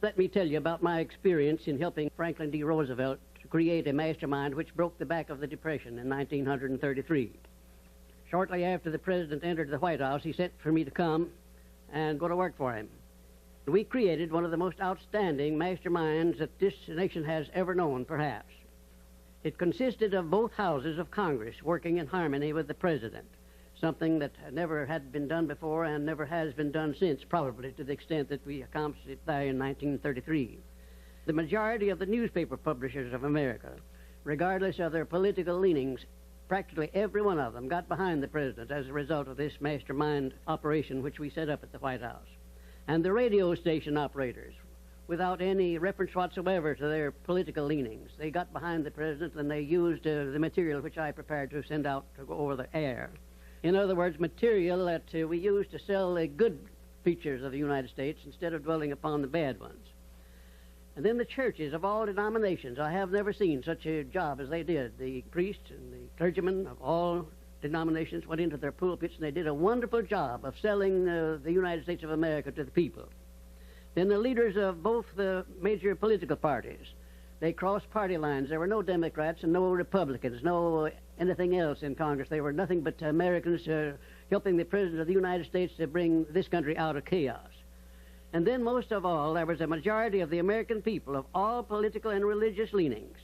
Let me tell you about my experience in helping Franklin D. Roosevelt to create a mastermind which broke the back of the Depression in 1933. Shortly after the President entered the White House, he sent for me to come and go to work for him. We created one of the most outstanding masterminds that this nation has ever known, perhaps. It consisted of both houses of Congress working in harmony with the President, something that never had been done before and never has been done since, probably to the extent that we accomplished it there in 1933. The majority of the newspaper publishers of America, regardless of their political leanings, practically every one of them got behind the President as a result of this mastermind operation which we set up at the White House. And the radio station operators, without any reference whatsoever to their political leanings, they got behind the President and they used the material which I prepared to send out to go over the air. In other words, material that we used to sell the good features of the United States instead of dwelling upon the bad ones. And then the churches of all denominations, I have never seen such a job as they did. The priests and the clergymen of all denominations went into their pulpits and they did a wonderful job of selling the United States of America to the people. Then the leaders of both the major political parties, they crossed party lines. There were no Democrats and no Republicans, no anything else in Congress. They were nothing but Americans helping the President of the United States to bring this country out of chaos. And then most of all, there was a majority of the American people of all political and religious leanings.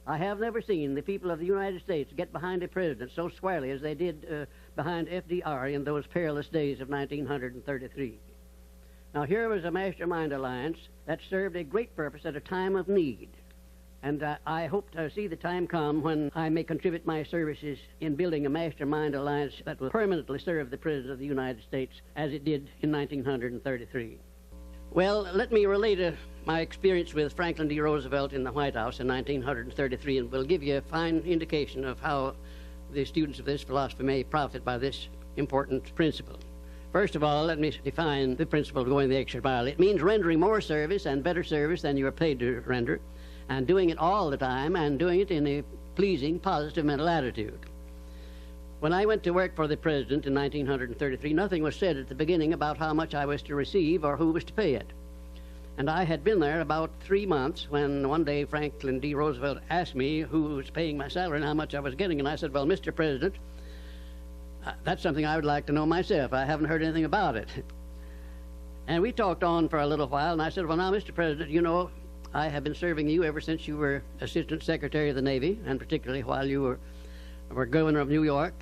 I have never seen the people of the United States get behind a president so squarely as they did behind FDR in those perilous days of 1933. Now here was a mastermind alliance that served a great purpose at a time of need. And I hope to see the time come when I may contribute my services in building a mastermind alliance that will permanently serve the President of the United States as it did in 1933. Well, let me relate my experience with Franklin D. Roosevelt in the White House in 1933, and will give you a fine indication of how the students of this philosophy may profit by this important principle. First of all, let me define the principle of going the extra mile. It means rendering more service and better service than you are paid to render, and doing it all the time, and doing it in a pleasing, positive mental attitude. When I went to work for the President in 1933, nothing was said at the beginning about how much I was to receive or who was to pay it. And I had been there about 3 months when one day Franklin D. Roosevelt asked me who was paying my salary and how much I was getting, and I said, well, Mr. President, that's something I would like to know myself. I haven't heard anything about it. And we talked on for a little while, and I said, well, now, Mr. President, you know, I have been serving you ever since you were Assistant Secretary of the Navy, and particularly while you were Governor of New York.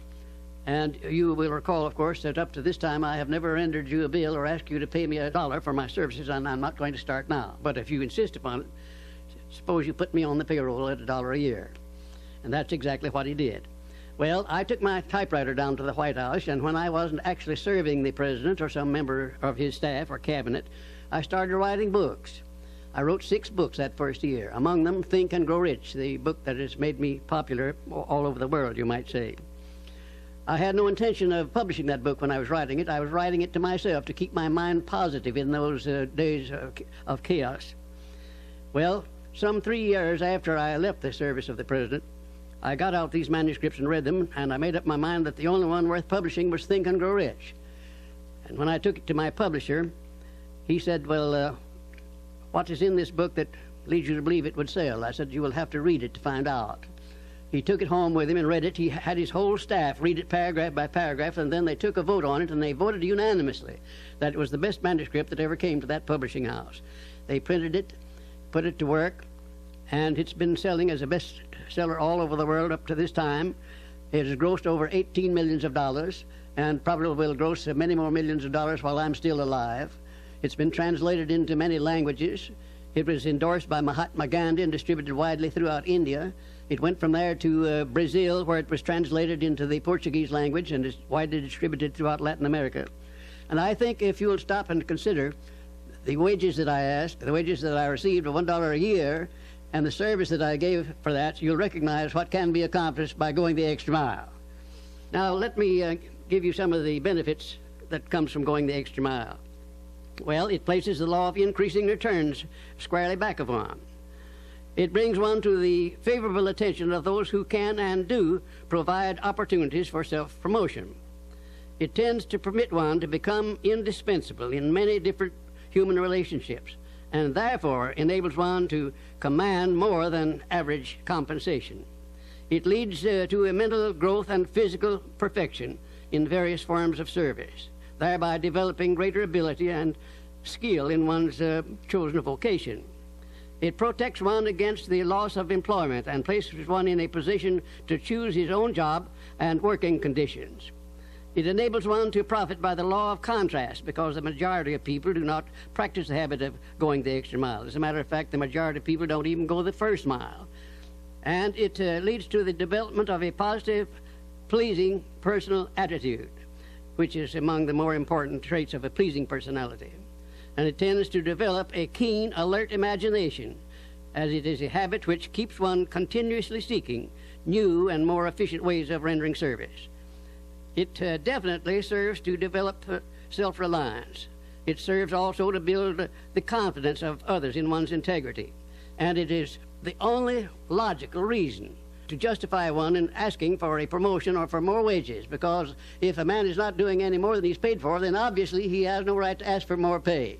And you will recall, of course, that up to this time I have never rendered you a bill or asked you to pay me $1 for my services, and I'm not going to start now. But if you insist upon it, suppose you put me on the payroll at $1 a year. And that's exactly what he did. Well, I took my typewriter down to the White House, and when I wasn't actually serving the President or some member of his staff or cabinet, I started writing books. I wrote 6 books that first year, among them Think and Grow Rich, the book that has made me popular all over the world, you might say. I had no intention of publishing that book when I was writing it. I was writing it to myself to keep my mind positive in those days of chaos. Well, some 3 years after I left the service of the President, I got out these manuscripts and read them, and I made up my mind that the only one worth publishing was Think and Grow Rich. And when I took it to my publisher, he said, well, what is in this book that leads you to believe it would sell? I said, you will have to read it to find out. He took it home with him and read it. He had his whole staff read it paragraph by paragraph, and then they took a vote on it, and they voted unanimously that it was the best manuscript that ever came to that publishing house. They printed it, put it to work, and it's been selling as a bestseller all over the world up to this time. It has grossed over $18 million, and probably will gross many more millions of dollars while I'm still alive. It's been translated into many languages. It was endorsed by Mahatma Gandhi and distributed widely throughout India. It went from there to Brazil, where it was translated into the Portuguese language and is widely distributed throughout Latin America. And I think if you'll stop and consider the wages that I asked, the wages that I received of $1 a year, and the service that I gave for that, you'll recognize what can be accomplished by going the extra mile. Now, let me give you some of the benefits that comes from going the extra mile. Well, it places the law of increasing returns squarely back of one. It brings one to the favorable attention of those who can and do provide opportunities for self-promotion. It tends to permit one to become indispensable in many different human relationships and therefore enables one to command more than average compensation. It leads to a mental growth and physical perfection in various forms of service, thereby developing greater ability and skill in one's chosen vocation. It protects one against the loss of employment and places one in a position to choose his own job and working conditions. It enables one to profit by the law of contrast, because the majority of people do not practice the habit of going the extra mile. As a matter of fact, the majority of people don't even go the first mile. And it leads to the development of a positive, pleasing personal attitude, which is among the more important traits of a pleasing personality. And it tends to develop a keen, alert imagination, as it is a habit which keeps one continuously seeking new and more efficient ways of rendering service. It definitely serves to develop self-reliance. It serves also to build the confidence of others in one's integrity. And it is the only logical reason to justify one in asking for a promotion or for more wages, because if a man is not doing any more than he's paid for, then obviously he has no right to ask for more pay.